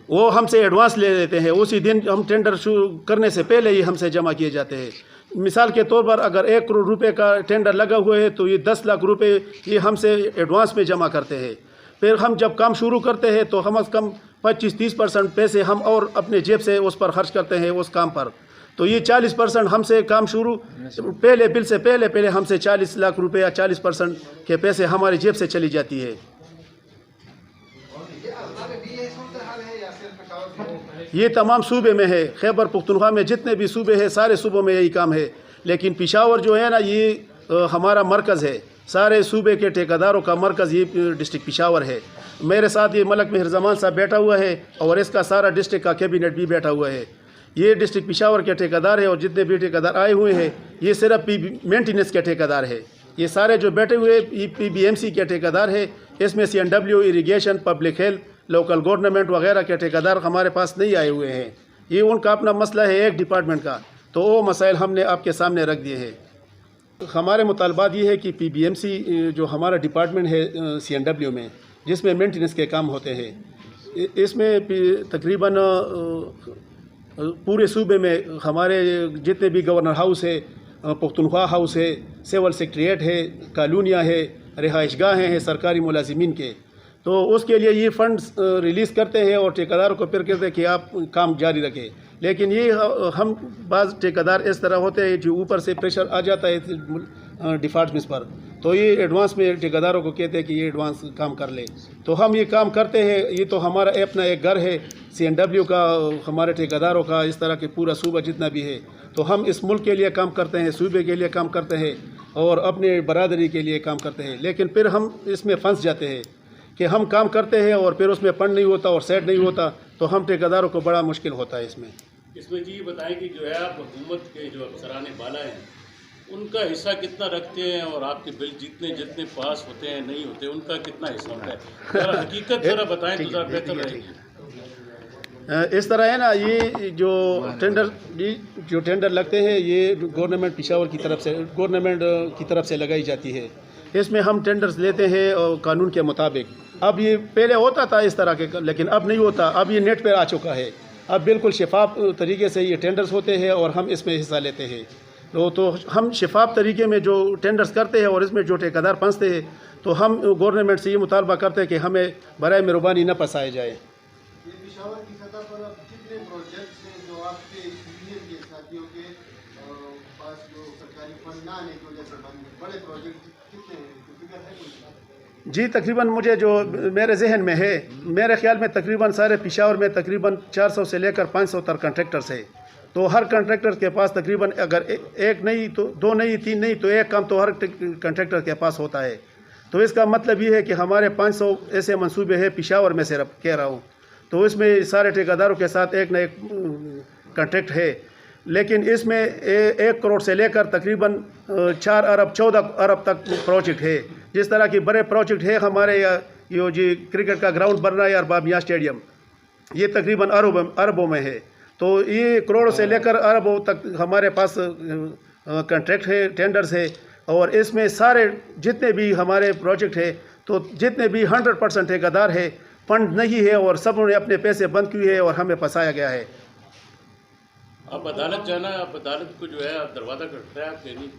वो हमसे एडवांस ले लेते हैं, उसी दिन हम टेंडर शुरू करने से पहले ही हमसे जमा किए जाते हैं। मिसाल के तौर पर अगर 1 करोड़ रुपए का टेंडर लगा हुआ है तो ये 10 लाख रुपए ये हमसे एडवांस में जमा करते हैं। फिर हम जब काम शुरू करते हैं तो कम से कम 25-30% पैसे हम और अपने जेब से उस पर खर्च करते हैं उस काम पर। तो ये 40% हमसे काम शुरू पहले बिल से पहले हमसे 40 लाख रुपए या 40% के पैसे हमारी जेब से चली जाती है। ये तमाम सूबे में है, खैबर पख्तूनख्वा में जितने भी सूबे हैं सारे सूबों में यही काम है। लेकिन पेशावर जो है ना ये हमारा मरकज़ है, सारे सूबे के ठेकेदारों का मरकज़ ये डिस्ट्रिक्ट पेशावर है। मेरे साथ ये मलक मेहर ज़मान साहब बैठा हुआ है और इसका सारा डिस्ट्रिक्ट का कैबिनेट भी बैठा हुआ है। ये डिस्ट्रिक्ट पेशावर के ठेकेदार है और जितने भी ठेकेदार आए हुए हैं ये सिर्फ मेंटेनेंस के ठेकेदार है। ये सारे जो बैठे हुए PBMC के ठेकेदार है, इसमें CNW, irrigation, public health, local government वगैरह के ठेकेदार हमारे पास नहीं आए हुए हैं। ये उनका अपना मसला है एक डिपार्टमेंट का, तो वो मसाइल हमने आपके सामने रख दिए हैं। हमारे मुतालबात ये है कि PBMC जो हमारा डिपार्टमेंट है CNW में, जिसमें मेंटेनेंस के काम होते हैं, इसमें तकरीबन पूरे सूबे में हमारे जितने भी गवर्नर हाउस है, पख्तूनख्वा हाउस है, सिविल सेक्रेटेरिएट है, कॉलोनियाँ है, रिहाइशगाहें हैं सरकारी मुलाजिमीन के, तो उसके लिए ये फंड्स रिलीज़ करते हैं और ठेकेदारों को फिर कहते हैं कि आप काम जारी रखें। लेकिन ये हम बाज़ ठेकेदार इस तरह होते हैं जो ऊपर से प्रेशर आ जाता है डिपार्टमेंट्स पर, तो ये एडवांस में ठेकेदारों को कहते हैं कि ये एडवांस काम कर ले, तो हम ये काम करते हैं। ये तो हमारा अपना एक घर है CNW का, हमारे ठेकेदारों का, इस तरह के पूरा सूबा जितना भी है, तो हम इस मुल्क के लिए काम करते हैं, सूबे के लिए काम करते हैं और अपने बरादरी के लिए काम करते हैं। लेकिन फिर हम इसमें फंस जाते हैं कि हम काम करते हैं और फिर उसमें फंड नहीं होता और सेट नहीं होता, तो हम ठेकेदारों को बड़ा मुश्किल होता है इसमें जी ये बताएं कि जो है आप हुकूमत के जो अफसरान बाला हैं उनका हिस्सा कितना रखते हैं और आपके बिल जितने पास होते हैं नहीं होते उनका कितना हिस्सा होता है, ज़रा हकीकत ज़रा बताएं तो ज़रा बेहतर रहेगी। इस तरह है ना, ये जो टेंडर लगते हैं ये गवर्नमेंट पेशावर की तरफ से लगाई जाती है। इसमें हम टेंडर्स लेते हैं कानून के मुताबिक। अब ये पहले होता था इस तरह के, लेकिन अब नहीं होता, अब ये नेट पर आ चुका है। अब बिल्कुल शफाफ तरीके से ये टेंडर्स होते हैं और हम इसमें हिस्सा लेते हैं। तो हम शफाफ तरीके में जो टेंडर्स करते हैं और इसमें जो ठेकेदार फंसते हैं, तो हम गवर्नमेंट से ये मुतालबा करते हैं कि हमें बराए मेहरबानी न फंसाए जाए। जी तकरीबन मुझे जो मेरे जहन में है, मेरे ख्याल में तकरीबन सारे पेशावर में तकरीबन 400 से लेकर 500 तक कंट्रैक्टर्स है। तो हर कंट्रैक्टर के पास तकरीबन अगर एक नहीं तो 2 नहीं 3 नहीं तो एक काम तो हर कंट्रैक्टर के पास होता है। तो इसका मतलब ये है कि हमारे 500 ऐसे मंसूबे हैं, पेशावर में सिर्फ कह रहा हूँ, तो इसमें सारे ठेकेदारों के साथ एक न एक कंट्रैक्ट है। लेकिन इसमें 1 करोड़ से लेकर तकरीबन 4 अरब 14 अरब तक प्रोजेक्ट है। जिस तरह की बड़े प्रोजेक्ट है हमारे ये जी क्रिकेट का ग्राउंड बन रहा है अरबाब मियां स्टेडियम, ये तकरीबन अरबों में है। तो ये करोड़ से लेकर अरबों तक हमारे पास कॉन्ट्रैक्ट है, टेंडर्स है, और इसमें सारे जितने भी हमारे प्रोजेक्ट है तो जितने भी 100% ठेकेदार है, फंड नहीं है और सब ने अपने पैसे बंद किए हैं और हमें फंसाया गया है। आप अदालत जाना, आप अदालत को जो है आप दरवाज़ा खटखटाया, आप नहीं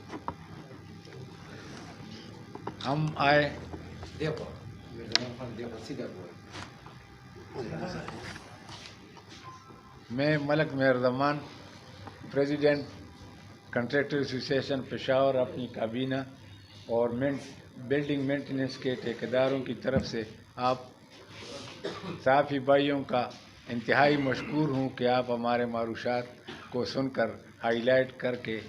हम आए, देखो मैं मलक मेहर ज़मान, प्रेसिडेंट कंट्रैक्टर एसोसिएशन पेशावर, अपनी काबीना और बिल्डिंग मेंटेनेंस के ठेकेदारों की तरफ से आप साफ़ी भाइयों का इंतहाई मशकूर हूँ कि आप हमारे मारूशात को सुनकर हाईलाइट करके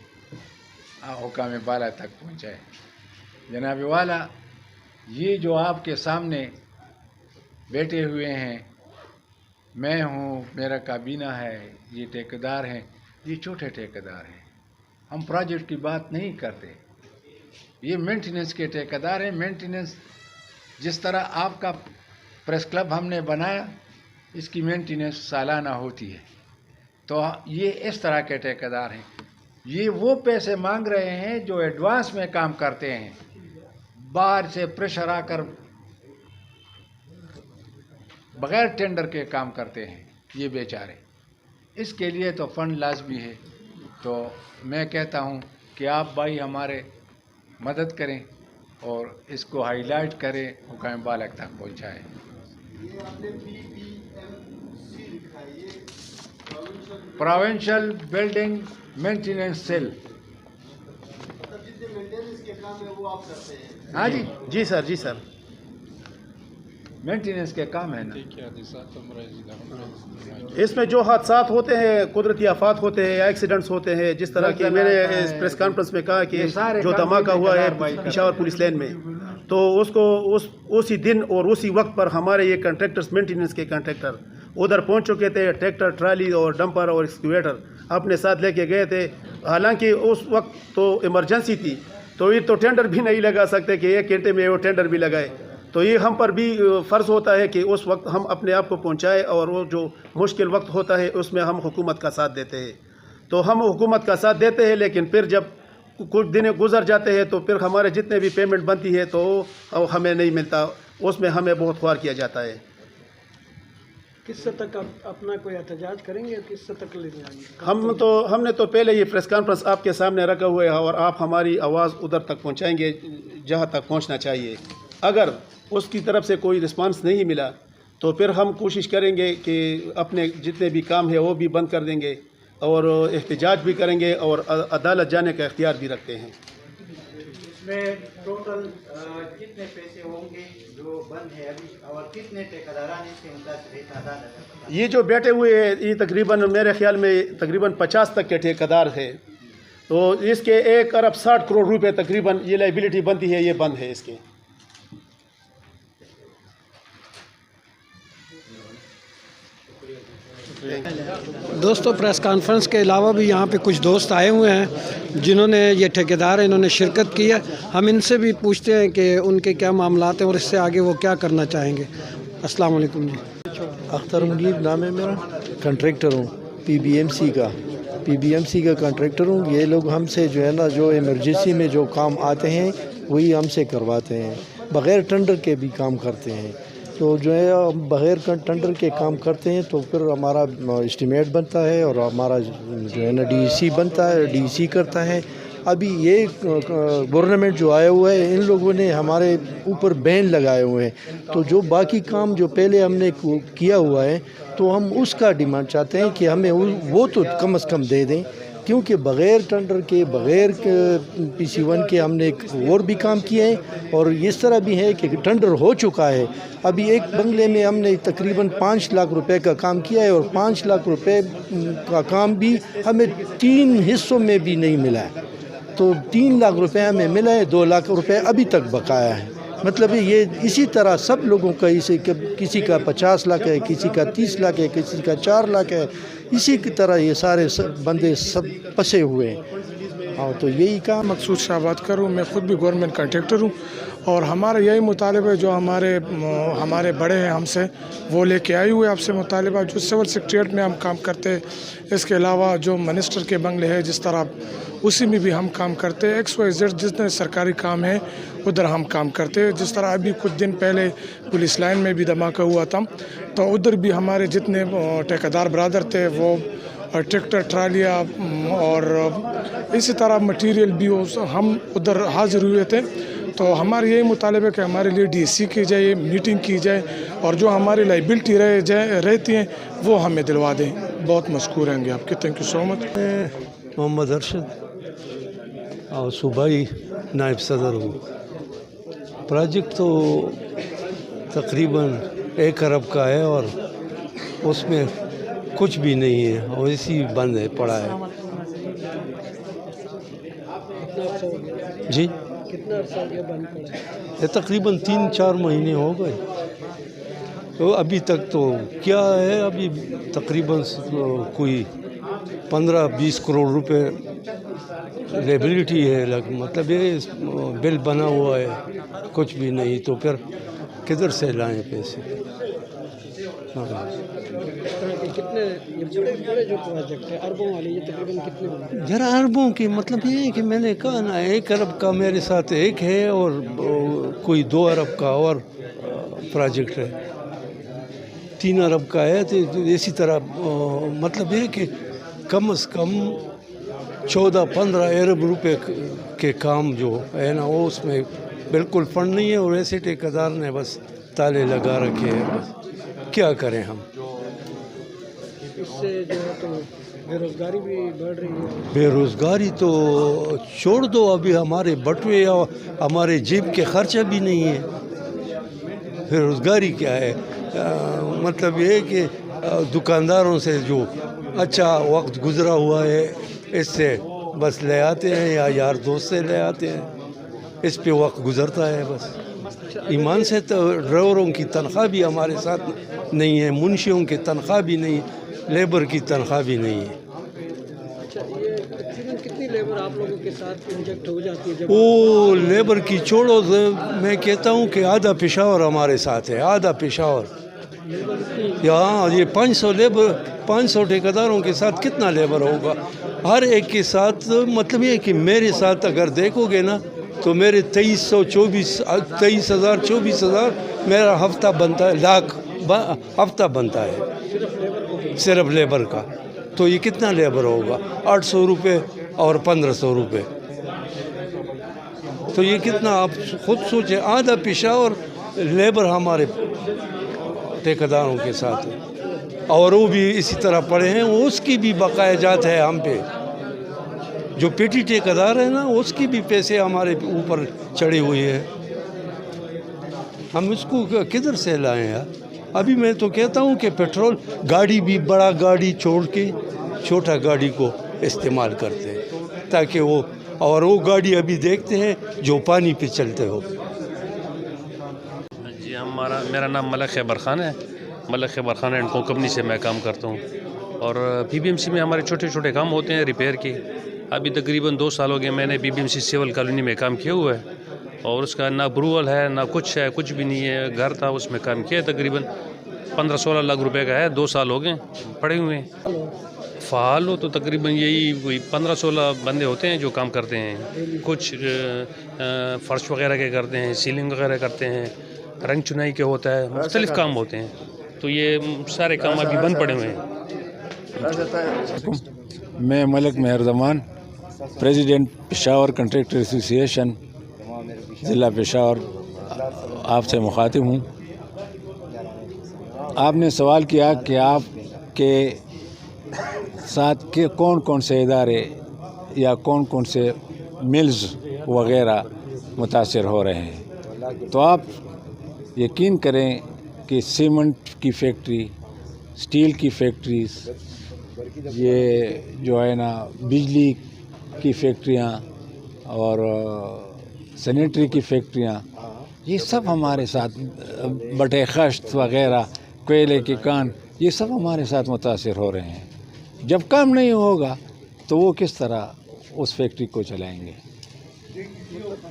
हुकाम बाला तक पहुँचाए। जनाब वाला, ये जो आपके सामने बैठे हुए हैं, मैं हूँ, मेरा काबीना है, ये ठेकेदार हैं, ये छोटे ठेकेदार हैं। हम प्रोजेक्ट की बात नहीं करते, ये मेंटेनेंस के ठेकेदार हैं। मेंटेनेंस जिस तरह आपका प्रेस क्लब हमने बनाया, इसकी मेंटेनेंस सालाना होती है, तो ये इस तरह के ठेकेदार हैं। ये वो पैसे मांग रहे हैं जो एडवांस में काम करते हैं, बाहर से प्रेशर आकर बग़ैर टेंडर के काम करते हैं। یہ بیچارے. اس کے لیے تو فنڈ لازمی ہے. تو میں کہتا ہوں کہ آپ بھائی ہمارے مدد کریں اور اس کو ہائی لائٹ کریں، حکام بالغ تک پہنچائیں. Provincial building maintenance cell. ہاں جی جی سر، جی سر. مینٹیننس کے کام ہے نا. اس میں جو حادثات ہوتے ہیں، قدرتی آفات ہوتے ہیں یا ایکسیڈنٹس ہوتے ہیں، جس طرح کہ میں نے اس پریس کانفرنس میں کہا کہ جو دھماکہ ہوا ہے پشاور پولیس لین میں، تو اس کو اسی دن اور اسی وقت پر ہمارے یہ کنٹریکٹرز، مینٹیننس کے کنٹریکٹر ادھر پہنچ چکے تھے. ٹریکٹر، ٹرالی اور ڈمپر اور ایکسکیویٹر اپنے ساتھ لے کے گئے تھے. حالانکہ اس وقت تو ایمرجنسی تھی، تو یہ تو ٹینڈر بھی نہیں لگا سکتے کہ 1 گھنٹے میں وہ ٹینڈر بھی لگائے. تو یہ ہم پر بھی فرض ہوتا ہے کہ اس وقت ہم اپنے آپ کو پہنچائے، اور وہ جو مشکل وقت ہوتا ہے اس میں ہم حکومت کا ساتھ دیتے ہیں. تو ہم حکومت کا ساتھ دیتے ہیں، لیکن پھر جب کچھ دن گزر جاتے ہیں تو پھر ہمارے جتنے بھی پیمنٹ بنتی ہے تو ہمیں نہیں ملتا. اس میں ہمیں بہت خوار کیا جاتا ہے. کس حد تک آپ اپنا کوئی احتجاج کریں گے، کس حد تک لے جائیں گے؟ ہم نے تو پہلے یہ پریس کانفرنس آپ کے سامنے رکھا ہوا ہے، اور آپ ہماری آواز ادھر تک پہنچائیں گے جہاں تک پہنچنا چاہیے. اگر اس کی طرف سے کوئی رسپانس نہیں ملا تو پھر ہم کوشش کریں گے کہ اپنے جتنے بھی کام ہیں وہ بھی بند کر دیں گے، اور احتجاج بھی کریں گے، اور عدالت جانے کا اختیار بھی رکھتے ہیں. میں ٹوٹل کتنے پیسے ہوں گے جو بند ہے ابھی، اور کتنے ٹھیکیداران اس کے متاثر ہے؟ تعداد یہ جو بیٹھے ہوئے ہیں یہ تقریباً میرے خیال میں تقریباً 50 تک کے ٹھیکیدار ہے. تو اس کے 1 ارب 60 کروڑ روپے تقریباً یہ لائبلٹی بنتی ہے، یہ بند ہے اس کے. دوستوں، پریس کانفرنس کے علاوہ بھی یہاں پہ کچھ دوست آئے ہوئے ہیں جنہوں نے، یہ ٹھیکیدار انہوں نے شرکت کی ہے. ہم ان سے بھی پوچھتے ہیں کہ ان کے کیا معاملات ہیں اور اس سے آگے وہ کیا کرنا چاہیں گے. السلام علیکم جی. اختر مغیب نام ہے میرا، کنٹریکٹر ہوں پی بی ایم سی کا کنٹریکٹر ہوں. یہ لوگ ہم سے جو ہے نا، جو ایمرجنسی میں جو کام آتے ہیں وہی ہم سے کرواتے ہیں، بغیر ٹینڈر کے بھی کام کرتے ہیں. تو جو ہے بغیر ٹینڈر کے کام کرتے ہیں تو پھر ہمارا اسٹیمیٹ بنتا ہے، اور ہمارا جو ہے نا ڈی سی بنتا ہے، ڈی سی کرتا ہے. ابھی یہ گورنمنٹ جو آیا ہوا ہے، ان لوگوں نے ہمارے اوپر بین لگائے ہوئے ہیں. تو جو باقی کام جو پہلے ہم نے کیا ہوا ہے تو ہم اس کا ڈیمانڈ چاہتے ہیں کہ ہمیں وہ تو کم از کم دے دیں، کیونکہ بغیر ٹینڈر کے، بغیر پی سی 1 کے ہم نے ایک اور بھی کام کیا ہے. اور اس طرح بھی ہے کہ ٹینڈر ہو چکا ہے. ابھی ایک بنگلے میں ہم نے تقریباً 5 لاکھ روپے کا کام کیا ہے، اور 5 لاکھ روپے کا کام بھی ہمیں 3 حصوں میں بھی نہیں ملا ہے. تو 3 لاکھ روپے ہمیں ملا ہے، 2 لاکھ روپے ابھی تک بقایا ہے. مطلب یہ اسی طرح سب لوگوں کا، کسی کا 50 لاکھ ہے، کسی کا 30 لاکھ ہے، کسی کا 4 لاکھ ہے. اسی کی طرح یہ سارے بندے سب پھنسے ہوئے ہیں. ہاں، تو یہی کام. مقصود شاہ بات کروں، میں خود بھی گورنمنٹ کنٹریکٹر ہوں، اور ہمارا یہی مطالبہ ہے جو ہمارے بڑے ہیں ہم سے، وہ لے کے آئے ہوئے آپ سے مطالبہ جو سول سیکریٹریٹ میں ہم کام کرتے ہیں. اس کے علاوہ جو منسٹر کے بنگلے ہیں جس طرح اسی میں بھی ہم کام کرتے ہیں. XYZ جتنے سرکاری کام ہیں ادھر ہم کام کرتے ہیں. جس طرح ابھی کچھ دن پہلے پولیس لائن میں بھی دھماکہ ہوا تھا، تو ادھر بھی ہمارے جتنے ٹھیکیدار برادر تھے وہ ٹریکٹر، ٹرالیاں اور اسی طرح مٹیریل بھی ہم ادھر حاضر ہوئے تھے. تو ہمارا یہی مطالبہ ہے کہ ہمارے لیے ڈی سی کی جائے، میٹنگ کی جائے، اور جو ہماری لائبلٹی رہتی ہیں وہ ہمیں دلوا دیں. بہت مشکور ہیں گے آپ کے. تھینک یو سو مچ. محمد ارشد اور صوبائی نائب صدر ہوں. پروجیکٹ تو تقریباً 1 ارب کا ہے، اور اس میں کچھ بھی نہیں ہے، اور اسی بند ہے، پڑا ہے. جی، کتنا عرصہ ہو گیا بند پڑا ہے؟ یہ تقریباً 3-4 مہینے ہو گئے. تو ابھی تک تو کیا ہے، ابھی تقریباً کوئی 15-20 کروڑ روپے لیبلٹی ہے. مطلب یہ بل بنا ہوا ہے، کچھ بھی نہیں. تو پھر کدھر سے لائیں پیسے؟ ہاں، کتنے بڑے جو پروجیکٹ ہے اربوں والے، یہ تقریباً کتنے ہوंگے؟ ذرا اربوں کی مطلب یہ ہے کہ میں نے کہا نا 1 ارب کا میرے ساتھ ایک ہے، اور کوئی 2 ارب کا اور پروجیکٹ ہے. 3 अरब का है, तो इसी तरह मतलब ये कि कम से कम 14-15 अरब रुपए के काम जो है ना, वो उसमें बिल्कुल फंड नहीं है, और ऐसे ठेकेदार ने बस ताले लगा रखे हैं। बस क्या करें हम। इससे जो है तो बेरोजगारी भी बढ़ रही है। बेरोज़गारी तो छोड़ दो, अभी हमारे बटुए या हमारे जेब के खर्चा भी नहीं है। बेरोज़गारी क्या है? मतलब ये है कि दुकानदारों से जो अच्छा वक्त गुज़रा हुआ है, इससे बस ले आते हैं, या यार दोस्त से ले आते हैं, इस पे वक्त गुज़रता है बस। ईमान से तो ड्राइवरों की तनख्वाह भी हमारे साथ नहीं है, मुंशियों की तनख्वाह भी नहीं, लेबर की तनख्वाह भी नहीं है। अच्छा, ये तकरीबन कितनी लेबर आप लोगों के साथ इंजेक्ट हो जाती है जब वो लेबर की छोड़ो, मैं कहता हूँ कि आधा पेशावर हमारे साथ है, आधा पेशावर। यहाँ ये 500 लेबर, 500 ठेकेदारों के साथ कितना लेबर होगा? हर एक के साथ मतलब ये कि मेरे साथ अगर देखोगे ना, तो मेरे 23,000 मेरा हफ्ता बनता है, लाख हफ्ता बनता है सिर्फ लेबर का। तो ये कितना लेबर होगा? 800 रुपये और 1500 रुपये, तो ये कितना आप खुद सोचें। आधा पेशावर लेबर हमारे ठेकेदारों के साथ है, और वो भी इसी तरह पड़े हैं, उसकी भी बकाया जात है हम पे। जो पेटी ठेकेदार है ना, उसकी भी पैसे हमारे ऊपर चढ़े हुए हैं। हम इसको किधर से लाएं यार? अभी मैं तो कहता हूँ कि पेट्रोल गाड़ी भी बड़ा गाड़ी छोड़ के छोटा गाड़ी को इस्तेमाल करते हैं, ताकि वो, और वो गाड़ी अभी देखते हैं जो पानी पे चलते हो। जी मेरा नाम मलक खैबर खान है। मलक खैबर खान एंड को कंपनी से मैं काम करता हूँ, और PBMC में हमारे छोटे छोटे काम होते हैं रिपेयर के। अभी तकरीबन 2 साल हो गए मैंने PBMC सिविल कॉलोनी में काम किया हुआ है, और उसका ना अप्रूवल है ना कुछ है, कुछ भी नहीं है। घर था उसमें काम किया, तकरीबन 15-16 लाख रुपए का है। 2 साल हो गए पड़े हुए हैं। फ़ाल हो तो तकरीबन यही कोई 15-16 बंदे होते हैं जो काम करते हैं। कुछ फर्श वगैरह के करते हैं, सीलिंग वगैरह करते हैं, रंग चुनाई के होता है, मुख्तलिफ काम होते हैं। तो ये सारे काम अभी बंद पड़े हुए हैं। मैं Malak Meharzaman, president Peshawar contractor association ज़िला पेशावर आपसे मुखातिब हूँ। आपने सवाल किया कि आपके साथ के कौन कौन से इदारे या कौन कौन से मिल्स वगैरह मुतासिर हो रहे हैं, तो आप यकीन करें कि सीमेंट की फैक्ट्री, स्टील की फैक्ट्रीज, ये जो है ना बिजली की फैक्ट्रियाँ और सैनिटरी की फैक्ट्रियाँ, ये सब हमारे साथ, बटे खश्त वगैरह, कोयले की कान, ये सब हमारे साथ मुतासिर हो रहे हैं। जब काम नहीं होगा तो वो किस तरह उस फैक्ट्री को चलाएंगे?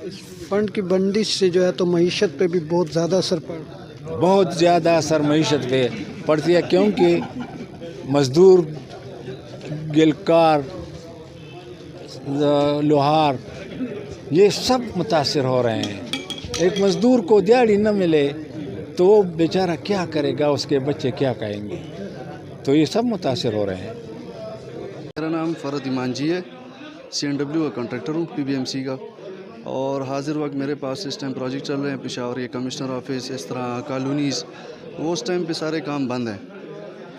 इस फंड की बंदिश से जो है तो मईशत पे भी बहुत ज़्यादा असर पड़ रहा है। बहुत ज़्यादा असर मईशत पे पड़ती है, क्योंकि मज़दूर, गिलकार, लोहार, ये सब मुतासिर हो रहे हैं। एक मज़दूर को दिहाड़ी न मिले तो वो बेचारा क्या करेगा, उसके बच्चे क्या कहेंगे? तो ये सब मुतासिर हो रहे हैं। मेरा नाम फ़रद ईमान जी है, CNW का कॉन्ट्रैक्टर हूँ PBMC का, और हाजिर वक्त मेरे पास इस टाइम प्रोजेक्ट चल रहे हैं पेशावर, ये कमिश्नर ऑफिस, इस तरह कॉलोनीज़, वो उस टाइम पे सारे काम बंद हैं।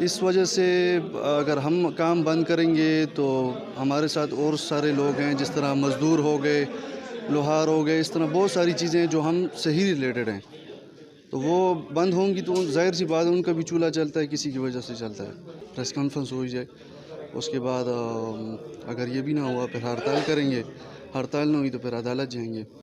इस वजह से अगर हम काम बंद करेंगे तो हमारे साथ और सारे लोग हैं, जिस तरह मज़दूर हो गए, लोहार हो गए, इस तरह बहुत सारी चीज़ें जो हम से ही रिलेटेड हैं, तो वो बंद होंगी तो जाहिर सी बात है उनका भी चूल्हा चलता है, किसी की वजह से चलता है। प्रेस कॉन्फ्रेंस हो जाए, उसके बाद अगर ये भी ना हुआ फिर हड़ताल करेंगे, हड़ताल ना हुई तो फिर अदालत जाएंगे।